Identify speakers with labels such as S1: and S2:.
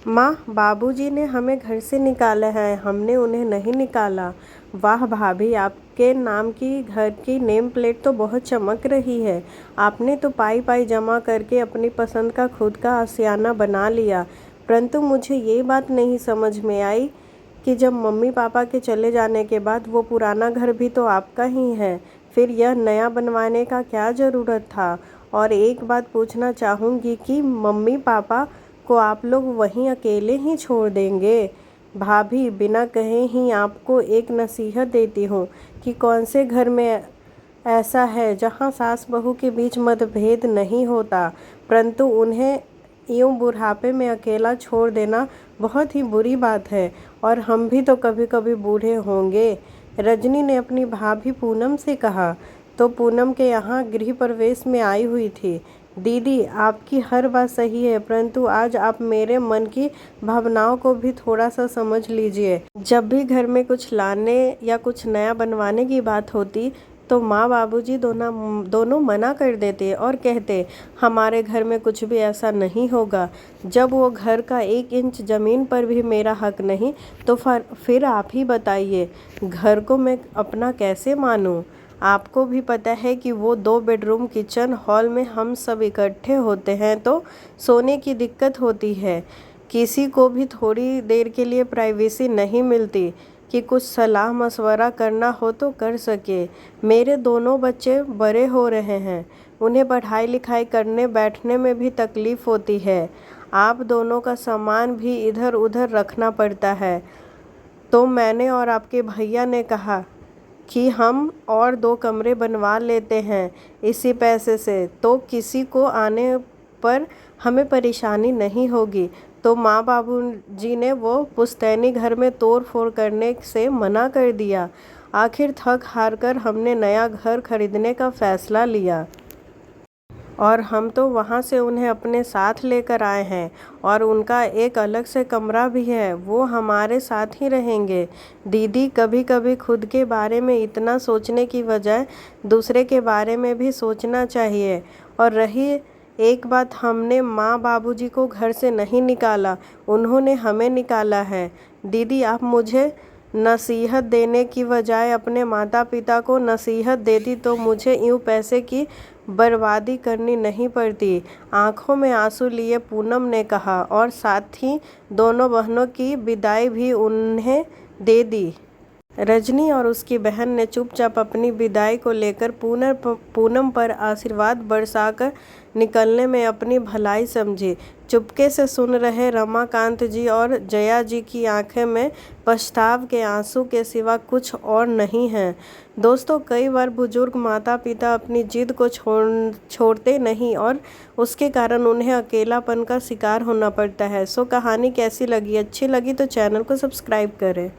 S1: माँ, बाबूजी ने हमें घर से निकाला है, हमने उन्हें नहीं निकाला। वाह भाभी, आपके नाम की घर की नेम प्लेट तो बहुत चमक रही है। आपने तो पाई पाई जमा करके अपनी पसंद का खुद का आशियाना बना लिया। परंतु मुझे ये बात नहीं समझ में आई कि जब मम्मी पापा के चले जाने के बाद वो पुराना घर भी तो आपका ही है, फिर यह नया बनवाने का क्या ज़रूरत था। और एक बात पूछना चाहूँगी कि मम्मी पापा को आप लोग वहीं अकेले ही छोड़ देंगे। भाभी, बिना कहे ही आपको एक नसीहत देती हूँ कि कौन से घर में ऐसा है जहाँ सास बहू के बीच मतभेद नहीं होता, परंतु उन्हें यूँ बुढ़ापे में अकेला छोड़ देना बहुत ही बुरी बात है। और हम भी तो कभी कभी बूढ़े होंगे। रजनी ने अपनी भाभी पूनम से कहा। तो पूनम के यहाँ गृह प्रवेश में आई हुई थी। दीदी, आपकी हर बात सही है, परंतु आज आप मेरे मन की भावनाओं को भी थोड़ा सा समझ लीजिए। जब भी घर में कुछ लाने या कुछ नया बनवाने की बात होती तो माँ बाबूजी दोनों मना कर देते और कहते हमारे घर में कुछ भी ऐसा नहीं होगा। जब वो घर का 1 इंच ज़मीन पर भी मेरा हक नहीं, तो फिर आप ही बताइए, घर को मैं अपना कैसे मानूं। आपको भी पता है कि वो 2 बेडरूम किचन हॉल में हम सब इकट्ठे होते हैं तो सोने की दिक्कत होती है। किसी को भी थोड़ी देर के लिए प्राइवेसी नहीं मिलती कि कुछ सलाह मशवरा करना हो तो कर सके। मेरे दोनों बच्चे बड़े हो रहे हैं, उन्हें पढ़ाई लिखाई करने बैठने में भी तकलीफ़ होती है। आप दोनों का सामान भी इधर उधर रखना पड़ता है। तो मैंने और आपके भैया ने कहा कि हम और 2 कमरे बनवा लेते हैं इसी पैसे से, तो किसी को आने पर हमें परेशानी नहीं होगी। तो माँ बाबूजी ने वो पुश्तैनी घर में तोड़ फोड़ करने से मना कर दिया। आखिर थक हार कर हमने नया घर खरीदने का फैसला लिया और हम तो वहाँ से उन्हें अपने साथ लेकर आए हैं और उनका एक अलग से कमरा भी है, वो हमारे साथ ही रहेंगे। दीदी, कभी कभी खुद के बारे में इतना सोचने की बजाय दूसरे के बारे में भी सोचना चाहिए। और रही एक बात, हमने माँ बाबूजी को घर से नहीं निकाला, उन्होंने हमें निकाला है। दीदी, आप मुझे नसीहत देने की बजाय अपने माता पिता को नसीहत देती तो मुझे यूँ पैसे की बर्बादी करनी नहीं पड़ती। आंखों में आंसू लिए पूनम ने कहा और साथ ही दोनों बहनों की विदाई भी उन्हें दे दी। रजनी और उसकी बहन ने चुपचाप अपनी विदाई को लेकर पूनम पर आशीर्वाद बरसाकर निकलने में अपनी भलाई समझी। चुपके से सुन रहे रमाकांत जी और जया जी की आंखें में पछताव के आंसू के सिवा कुछ और नहीं है। दोस्तों, कई बार बुजुर्ग माता पिता अपनी जिद को छोड़ते नहीं और उसके कारण उन्हें अकेलापन का शिकार होना पड़ता है। सो कहानी कैसी लगी? अच्छी लगी तो चैनल को सब्सक्राइब करें।